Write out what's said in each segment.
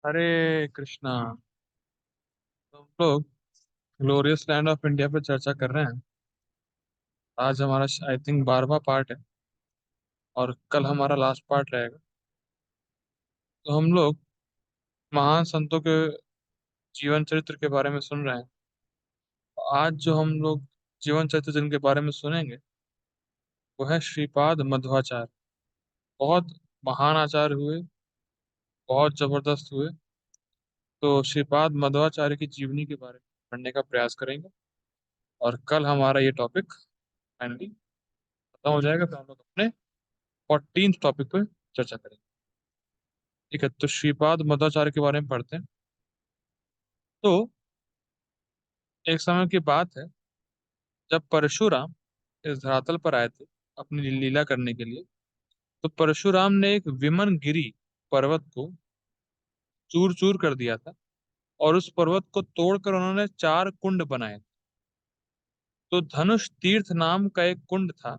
हरे कृष्णा। तो हम लोग ग्लोरियस लैंड ऑफ इंडिया पे चर्चा कर रहे हैं। आज हमारा आई थिंक 12वां पार्ट है और कल हमारा लास्ट पार्ट रहेगा। तो हम लोग महान संतों के जीवन चरित्र के बारे में सुन रहे हैं। तो आज जो हम लोग जीवन चरित्र जिनके बारे में सुनेंगे वो है श्रीपाद मध्वाचार्य। बहुत महान आचार्य हुए, बहुत जबरदस्त हुए। तो श्रीपाद मध्वाचार्य की जीवनी के बारे में पढ़ने का प्रयास करेंगे और कल हमारा ये टॉपिक फाइनली खत्म हो जाएगा। फिर हम लोग अपने 14th टॉपिक पे चर्चा करेंगे। ठीक है, तो श्रीपाद मध्वाचार्य के बारे में पढ़ते हैं। तो एक समय की बात है जब परशुराम इस धरातल पर आए थे अपनी लीला करने के लिए। तो परशुराम ने एक विमन गिरी पर्वत को चूर चूर कर दिया था और उस पर्वत को तोड़कर उन्होंने 4 कुंड बनाए। तो धनुष तीर्थ नाम का एक कुंड था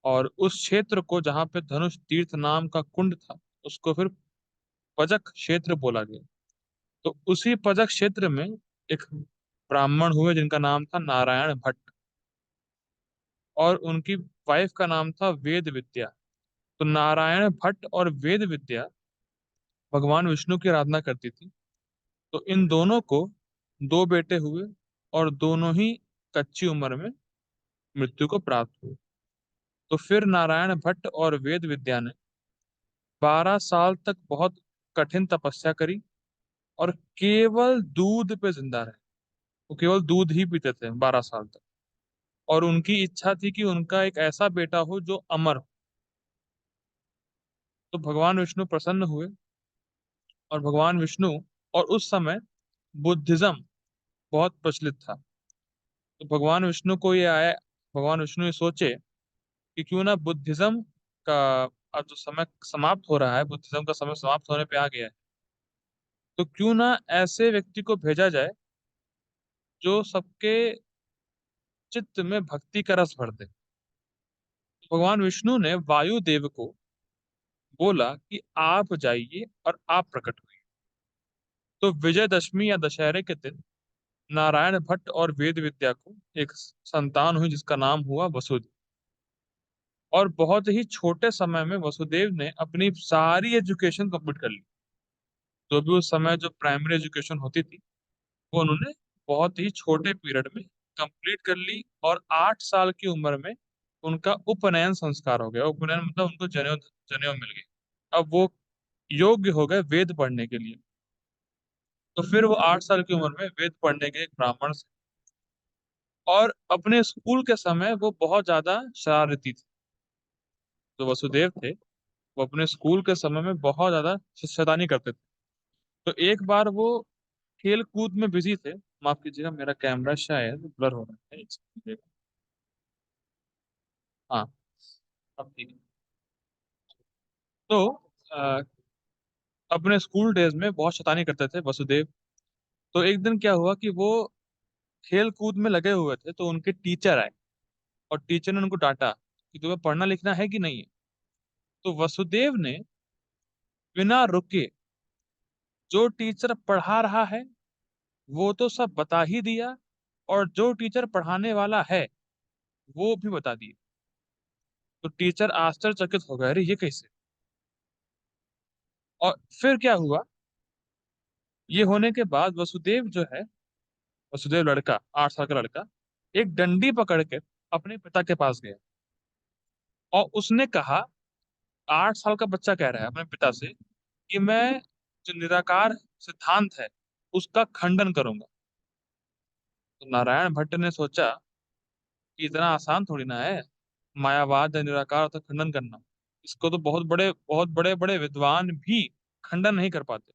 और उस क्षेत्र को जहाँ पे धनुष तीर्थ नाम का कुंड था उसको फिर पजक क्षेत्र बोला गया। तो उसी पजक क्षेत्र में एक ब्राह्मण हुए जिनका नाम था नारायण भट्ट और उनकी वाइफ का नाम था वेद विद्या। तो नारायण भट्ट और वेद विद्या भगवान विष्णु की आराधना करती थी। तो इन दोनों को 2 बेटे हुए और दोनों ही कच्ची उम्र में मृत्यु को प्राप्त हुए। तो फिर नारायण भट्ट और वेद विद्या ने 12 साल तक बहुत कठिन तपस्या करी और केवल दूध पे जिंदा रहे। वो केवल दूध ही पीते थे 12 साल तक। और उनकी इच्छा थी कि उनका एक ऐसा बेटा हो जो अमर हो। तो भगवान विष्णु प्रसन्न हुए और भगवान विष्णु, और उस समय बुद्धिज्म बहुत प्रचलित था। तो भगवान विष्णु ये सोचे कि क्यों ना बुद्धिज्म का अब जो समय समाप्त हो रहा है, बुद्धिज्म का समय समाप्त होने पे आ गया है, तो क्यों ना ऐसे व्यक्ति को भेजा जाए जो सबके चित्त में भक्ति का रस भर दे। तो भगवान विष्णु ने वायुदेव को बोला कि आप जाइए और आप प्रकट हुई। तो विजयदशमी या दशहरे के दिन नारायण भट्ट और वेद विद्या को एक संतान हुई जिसका नाम हुआ वसुदेव। और बहुत ही छोटे समय में वसुदेव ने अपनी सारी एजुकेशन कंप्लीट कर ली। जो भी उस समय जो प्राइमरी एजुकेशन होती थी वो उन्होंने बहुत ही छोटे पीरियड में कंप्लीट कर ली। और 8 साल की उम्र में उनका उपनयन संस्कार हो गया। उपनयन मतलब उनको जनेऊ जनेऊ मिल गई। अब वो योग्य हो गए वेद पढ़ने के लिए। तो फिर वो 8 साल की उम्र में वेद पढ़ने के एक ब्राह्मण से, और अपने स्कूल के समय वो बहुत ज्यादा शरारती थे। जो वसुदेव थे वो अपने स्कूल के समय में बहुत ज्यादा शैतानी करते थे। तो एक बार वो खेल कूद में बिजी थे। माफ कीजिएगा, मेरा कैमरा शायद ब्लर हो रहा है। एक सेकंड देखो। हाँ, अब ठीक है। तो अ, अपने स्कूल डेज में बहुत शैतानी करते थे वसुदेव। तो एक दिन क्या हुआ कि वो खेल कूद में लगे हुए थे तो उनके टीचर आए और टीचर ने उनको डांटा कि तुम्हें पढ़ना लिखना है कि नहीं है। तो वसुदेव ने बिना रुके जो टीचर पढ़ा रहा है वो तो सब बता ही दिया, और जो टीचर पढ़ाने वाला है वो भी बता दिया। तो टीचर आश्चर्यचकित हो गए, अरे ये कैसे। और फिर क्या हुआ, ये होने के बाद वसुदेव जो है, वसुदेव लड़का, 8 साल का लड़का, एक डंडी पकड़ के अपने पिता के पास गया और उसने कहा, 8 साल का बच्चा कह रहा है अपने पिता से कि मैं जो निराकार सिद्धांत है उसका खंडन करूंगा। तो नारायण भट्ट ने सोचा कि इतना आसान थोड़ी ना है मायावाद या निराकार का खंडन करना। इसको तो बहुत बड़े बड़े विद्वान भी खंडन नहीं कर पाते,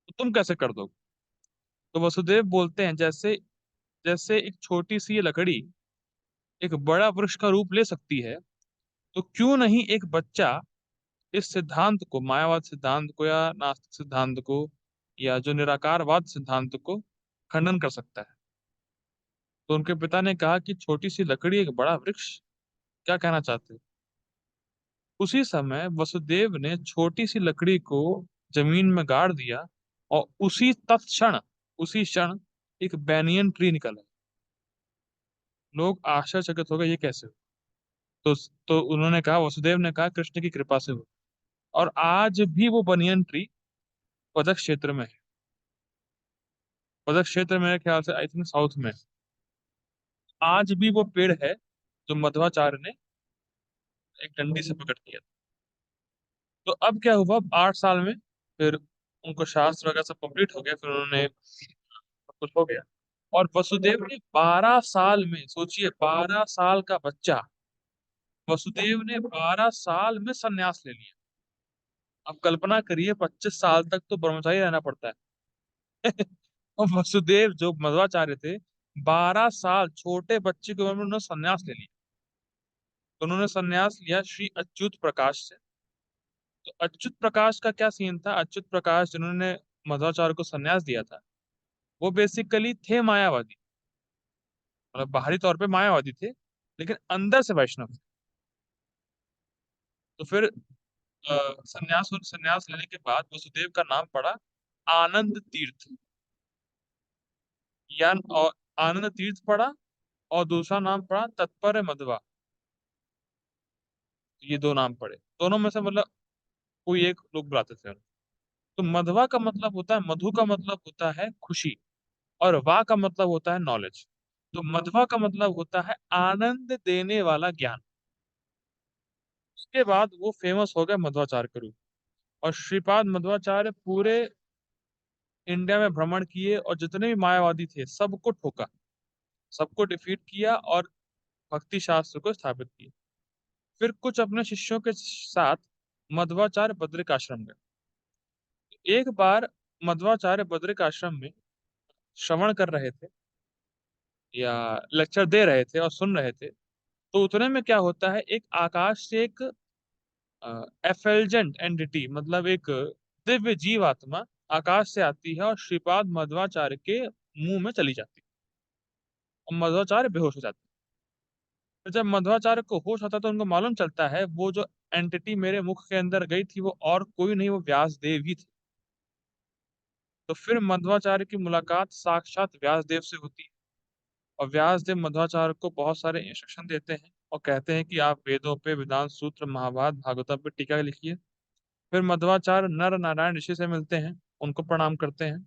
तो तुम कैसे कर दोगे। तो वसुदेव बोलते हैं, जैसे जैसे एक छोटी सी ये लकड़ी एक बड़ा वृक्ष का रूप ले सकती है, तो क्यों नहीं एक बच्चा इस सिद्धांत को, मायावाद सिद्धांत को या नास्तिक सिद्धांत को या जो निराकारवाद सिद्धांत को खंडन कर सकता है। तो उनके पिता ने कहा कि छोटी सी लकड़ी एक बड़ा वृक्ष, क्या कहना चाहते हो। उसी समय वसुदेव ने छोटी सी लकड़ी को जमीन में गाड़ दिया, और उसी तत्क्षण, उसी क्षण एक बैनियन ट्री निकला। लोग आश्चर्यचकित हो गए, ये कैसे हुआ? तो तो उन्होंने कहा, वसुदेव ने कहा, कृष्ण की कृपा से हुआ। और आज भी वो बनियन ट्री पदक क्षेत्र में है। पदक क्षेत्र मेरे ख्याल से आई थिंक साउथ में है। आज भी वो पेड़ है जो मध्वाचार्य ने एक डंडी से पकड़ लिया। तो अब क्या हुआ, 8 साल में फिर उनको शास्त्र वगैरह सब कंप्लीट हो गया, फिर उन्होंने सब कुछ हो गया। और वसुदेव ने 12 साल में, सोचिए 12 साल का बच्चा, वसुदेव ने 12 साल में संन्यास ले लिया। अब कल्पना करिए, 25 साल तक तो ब्रह्मचारी रहना पड़ता है। और वसुदेव जो मध्वाचार्य थे, 12 साल छोटे बच्चे की उम्र में उन्होंने संन्यास ले लिया। तो उन्होंने संन्यास लिया श्री अच्युत प्रकाश से। तो अच्युत प्रकाश का क्या सीन था? अच्युत प्रकाश जिन्होंने मध्वाचार्य को संन्यास दिया था, वो बेसिकली थे मायावादी। मतलब बाहरी तौर पे मायावादी थे, लेकिन अंदर से वैष्णव थे। तो फिर संन्यास लेने के बाद वसुदेव का नाम पड़ा आनंद तीर्थ। या और आनंद तीर्थ पड़ा, और दूसरा नाम पड़ा तत्पर मध्वा। ये दो नाम पड़े, दोनों में से मतलब कोई एक लोग बुलाते थे उन्हें। तो मधवा का मतलब होता है, मधु का मतलब होता है खुशी, और वा का मतलब होता है नॉलेज। तो मध्वा का मतलब होता है आनंद देने वाला ज्ञान। उसके बाद वो फेमस हो गया मध्वाचार्य के रूप। और श्रीपाद मध्वाचार्य पूरे इंडिया में भ्रमण किए, और जितने भी मायावादी थे सबको ठोका, सबको डिफीट किया, और भक्ति शास्त्र को स्थापित किया। फिर कुछ अपने शिष्यों के साथ मध्वाचार्य बद्रिक आश्रम गए। एक बार मध्वाचार्य बद्रिक आश्रम में श्रवण कर रहे थे, या लेक्चर दे रहे थे और सुन रहे थे। तो उतने में क्या होता है, एक आकाश से एक एफेल्जेंट एंटिटी, मतलब एक दिव्य जीवात्मा आकाश से आती है, और श्रीपाद मध्वाचार्य के मुंह में चली जाती है, और मध्वाचार्य बेहोश हो जाते हैं। तो जब मध्वाचार्य को होश आता है, तो उनको मालूम चलता है वो जो एंटिटी मेरे मुख के अंदर गई थी, वो और कोई नहीं, वो व्यासदेव ही थे। तो फिर मध्वाचार्य की मुलाकात साक्षात व्यासदेव से होती है। और व्यासदेव मध्वाचार्य को बहुत सारे इंस्ट्रक्शन देते हैं, और कहते हैं कि आप वेदों पे, वेदांत सूत्र, महाभारत, भागवतम पे टीका लिखिए। फिर मध्वाचार्य नर नारायण ऋषि से मिलते हैं, उनको प्रणाम करते हैं।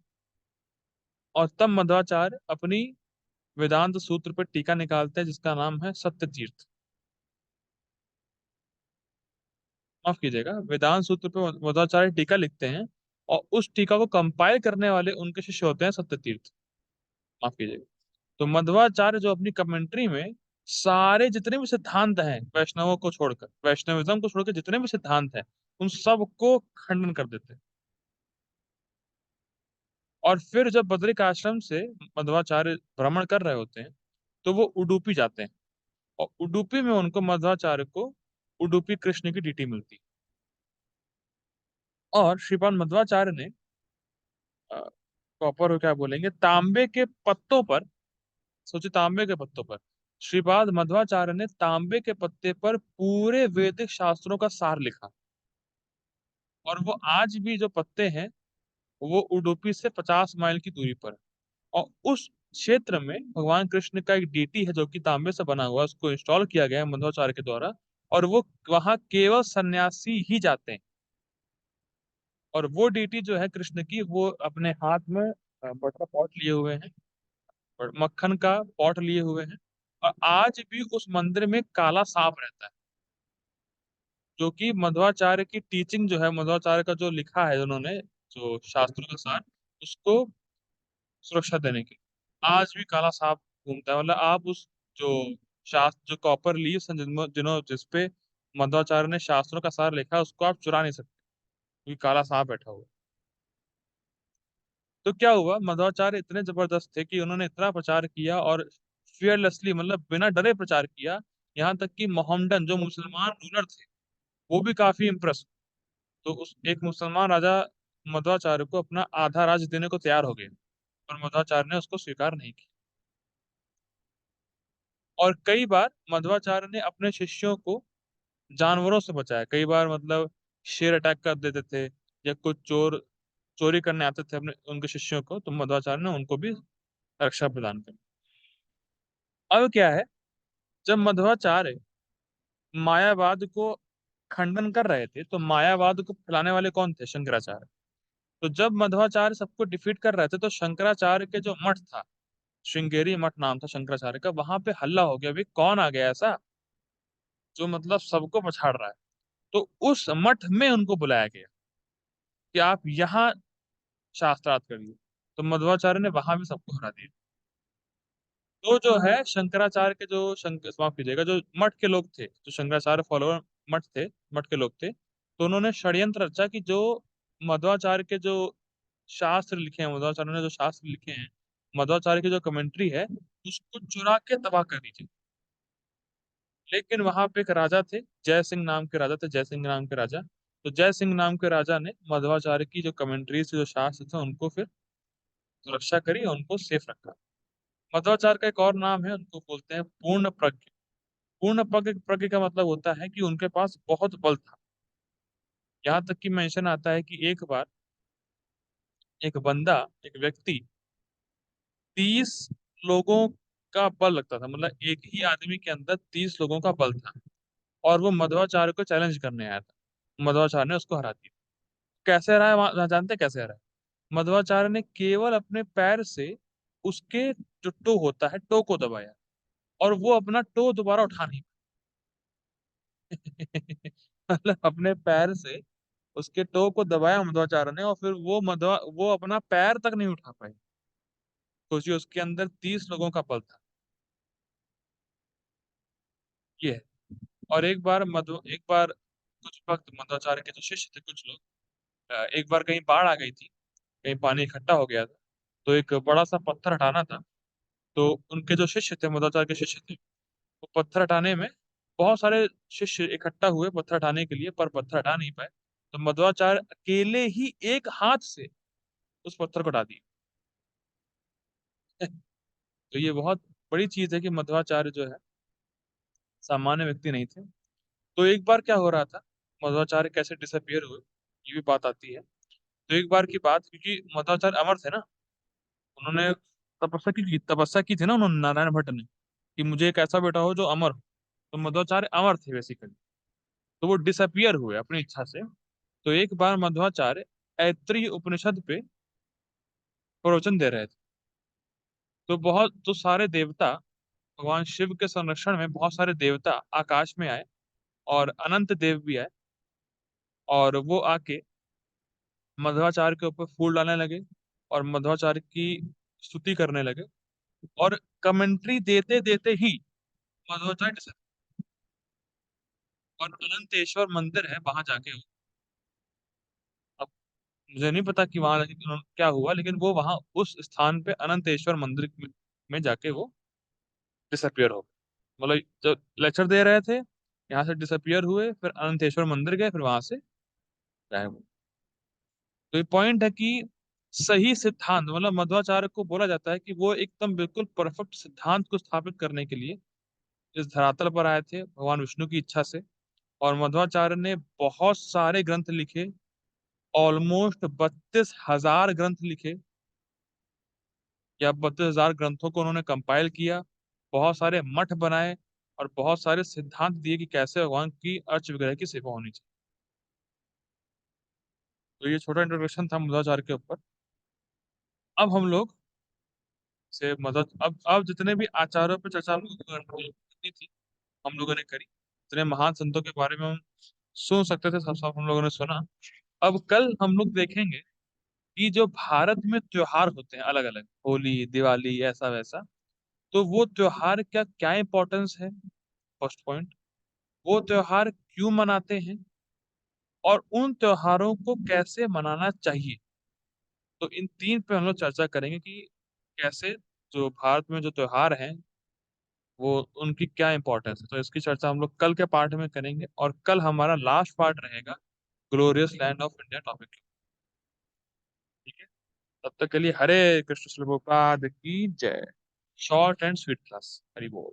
और तब मध्वाचार्य अपनी वेदांत सूत्र पर टीका निकालते हैं, जिसका नाम है सत्य तीर्थ। माफ कीजिएगा, वेदांत सूत्र पे मध्वाचार्य टीका लिखते हैं, और उस टीका को कंपाइल करने वाले उनके शिष्य होते हैं सत्य तीर्थ। माफ कीजिएगा। तो मध्वाचार्य जो अपनी कमेंट्री में सारे जितने भी सिद्धांत हैं, वैष्णवों को छोड़कर, वैष्णविज्म को छोड़कर जितने भी सिद्धांत हैं, उन सबको खंडन कर देते हैं। और फिर जब बद्रिक आश्रम से मध्वाचार्य भ्रमण कर रहे होते हैं, तो वो उडुपी जाते हैं, और उडुपी में उनको मध्वाचार्य को उडुपी कृष्ण की डीटी मिलती है। और श्रीपाद मध्वाचार्य ने कॉपर क्या बोलेंगे, तांबे के पत्तों पर, सोचिए तांबे के पत्तों पर, श्रीपाद मध्वाचार्य ने तांबे के पत्ते पर पूरे वैदिक शास्त्रों का सार लिखा। और वो आज भी जो पत्ते हैं, वो उडुपी से 50 माइल की दूरी पर है। और उस क्षेत्र में भगवान कृष्ण का एक डीटी है, जो कि तांबे से बना हुआ है, उसको इंस्टॉल किया गया है मध्वाचार्य के द्वारा। और वो वहां केवल सन्यासी ही जाते हैं। और वो डीटी जो है कृष्ण की, वो अपने हाथ में बड़ा पॉट लिए हुए हैं, और मक्खन का पॉट लिए हुए हैं। और आज भी उस मंदिर में काला सांप रहता है, जो कि मध्वाचार्य की टीचिंग जो है, मध्वाचार्य का जो लिखा है उन्होंने, जो शास्त्रों का सार, उसको सुरक्षा देने के लिए आज भी काला सांप घूमता है। मतलब आप उस जो शास्त्र, जो कॉपर लीव्स हैं, जिन्हों जिसपे मध्वाचार्य ने शास्त्रों का सार लिखा है, उसको आप चुरा नहीं सकते, क्योंकि काला सांप बैठा हुआ है। तो क्या हुआ, मध्वाचार्य इतने जबरदस्त थे कि उन्होंने इतना प्रचार किया, और फियरलेसली, मतलब बिना डरे प्रचार किया। यहाँ तक कि मोहम्मदन जो मुसलमान रूलर थे, वो भी काफी इम्प्रेस। तो उस एक मुसलमान राजा मध्वाचार्य को अपना आधा राज्य देने को तैयार हो गए, और मध्वाचार्य ने उसको स्वीकार नहीं किया। और कई बार मध्वाचार्य ने अपने शिष्यों को जानवरों से बचाया। कई बार मतलब शेर अटैक कर देते थे, या कुछ चोर चोरी करने आते थे अपने उनके शिष्यों को, तो मध्वाचार्य ने उनको भी रक्षा प्रदान करी। अब क्या है, जब मध्वाचार्य मायावाद को खंडन कर रहे थे, तो मायावाद को फैलाने वाले कौन थे? शंकराचार्य। तो जब मध्वाचार्य सबको डिफीट कर रहे थे, तो शंकराचार्य के जो मठ था, श्रृंगेरी मठ नाम था शंकराचार्य का, वहां पे हल्ला हो गया, भाई कौन आ गया ऐसा जो मतलब सबको पछाड़ रहा है। तो उस मठ में उनको बुलाया गया कि आप यहाँ शास्त्रार्थ करिए। तो मध्वाचार्य ने वहां भी सबको हरा दिया। तो जो है शंकराचार्य के जो माफ कीजिएगा, जो मठ के लोग थे, जो शंकराचार्य फॉलोअर मठ के लोग थे, तो उन्होंने षड्यंत्र रचा कि जो मध्वाचार्य के जो शास्त्र लिखे हैं, मध्वाचार्य ने जो शास्त्र लिखे हैं, मध्वाचार्य की जो कमेंट्री है, उसको चुरा के तबाह कर दीजिए। लेकिन वहां पे एक राजा थे, जय सिंह नाम के राजा थे, जय सिंह नाम के राजा। तो जय सिंह नाम के राजा ने मध्वाचार्य की जो कमेंट्रीज जो शास्त्र थे उनको फिर सुरक्षा करी और उनको सेफ रखा। मध्वाचार्य का एक और नाम है, उनको बोलते हैं पूर्ण प्रज्ञ। पूर्ण प्रज्ञ प्रज्ञ का मतलब होता है कि उनके पास बहुत बल था। यहाँ तक कि मेंशन आता है कि एक बार एक बंदा, एक व्यक्ति 30 लोगों का बल लगता था, मतलब एक ही आदमी के अंदर 30 लोगों का बल था, और वो मध्वाचार्य को चैलेंज करने आया था। मध्वाचार्य ने उसको हरा दिया। कैसे हराया, जानते हैं कैसे हराया? मध्वाचार्य ने केवल अपने पैर से उसके जो टो होता है, टो को दबाया, और वो अपना टो दोबारा उठा नहीं पाया। मतलब अपने पैर से उसके टो को दबाया मध्वाचार्य ने, और फिर वो अपना पैर तक नहीं उठा पाई। सोचिए, उसके अंदर 30 लोगों का बल था। ये है। और एक बार कुछ वक्त मध्वाचार्य के जो शिष्य थे, कुछ लोग, एक बार कहीं बाढ़ आ गई थी, कहीं पानी इकट्ठा हो गया था, तो एक बड़ा सा पत्थर हटाना था। तो उनके जो शिष्य थे, मध्वाचार्य के शिष्य थे, वो पत्थर हटाने में, बहुत सारे शिष्य इकट्ठा हुए पत्थर हटाने के लिए, पर पत्थर हटा नहीं पाए। तो मध्वाचार्य अकेले ही एक हाथ से उस पत्थर को हटा दिए। तो ये बहुत बड़ी चीज है कि मध्वाचार्य जो है सामान्य व्यक्ति नहीं थे। तो एक बार क्या हो रहा था, मध्वाचार्य कैसे डिसअपियर हुए, ये भी बात आती है। तो एक बार की बात, क्योंकि मध्वाचार्य अमर थे ना, उन्होंने तपस्या की थी ना उन्होंने, नारायण भट्ट ने, कि मुझे एक ऐसा बेटा हो जो अमर हो। तो मध्वाचार्य अमर थे बेसिकली। तो वो डिसअपियर हुए अपनी इच्छा से। तो एक बार मध्वाचार्य ऐत्रेय उपनिषद पे प्रवचन दे रहे थे। तो सारे देवता, भगवान शिव के संरक्षण में बहुत सारे देवता आकाश में आए, और अनंत देव भी आए, और वो आके मध्वाचार्य के ऊपर फूल डालने लगे, और मध्वाचार्य की स्तुति करने लगे। और कमेंट्री देते देते ही मध्वाचार्य और अनंतेश्वर मंदिर है, वहां जाके अब मुझे नहीं पता कि वहां क्या हुआ, लेकिन वो वहां उस स्थान पे अनंतेश्वर मंदिर में जाके वो डिसअपियर हो गए। मतलब जब लेक्चर दे रहे थे, यहाँ से डिसअपियर हुए, फिर अनंतेश्वर मंदिर गए, फिर वहां से गायब हुए। तो ये पॉइंट है कि सही सिद्धांत, मतलब मध्वाचार्य को बोला जाता है कि वो एकदम बिल्कुल परफेक्ट सिद्धांत को स्थापित करने के लिए इस धरातल पर आए थे भगवान विष्णु की इच्छा से। और मध्वाचार्य ने बहुत सारे ग्रंथ लिखे, ऑलमोस्ट 32,000 ग्रंथ लिखे, या 32,000 ग्रंथों को उन्होंने कंपाइल किया। बहुत सारे मठ बनाए, और बहुत सारे सिद्धांत दिए कि कैसे भगवान की अर्च विग्रह की सेवा होनी चाहिए। तो ये छोटा इंट्रोडक्शन था मध्वाचार्य के ऊपर। अब हम लोग से मदद अब जितने भी आचार्यों पर चर्चा हम लोगों को करनी थी, हम लोगों ने करी। जितने महान संतों के बारे में हम सुन सकते थे, सब सब हम लोगों ने सुना। अब कल हम लोग देखेंगे कि जो भारत में त्योहार होते हैं अलग अलग, होली, दिवाली, ऐसा वैसा, तो वो त्योहार क्या क्या इंपॉर्टेंस है, फर्स्ट पॉइंट। वो त्योहार क्यों मनाते हैं, और उन त्योहारों को कैसे मनाना चाहिए। तो इन तीन पे हम लोग चर्चा करेंगे कि कैसे जो भारत में जो त्योहार हैं, वो उनकी क्या इंपॉर्टेंस है। तो इसकी चर्चा हम लोग कल के पार्ट में करेंगे, और कल हमारा लास्ट पार्ट रहेगा glorious land of India topic. ठीक है, तब तक के लिए हरे कृष्ण श्री प्रभुपाद की जय। Short and sweet class, Hari बोल।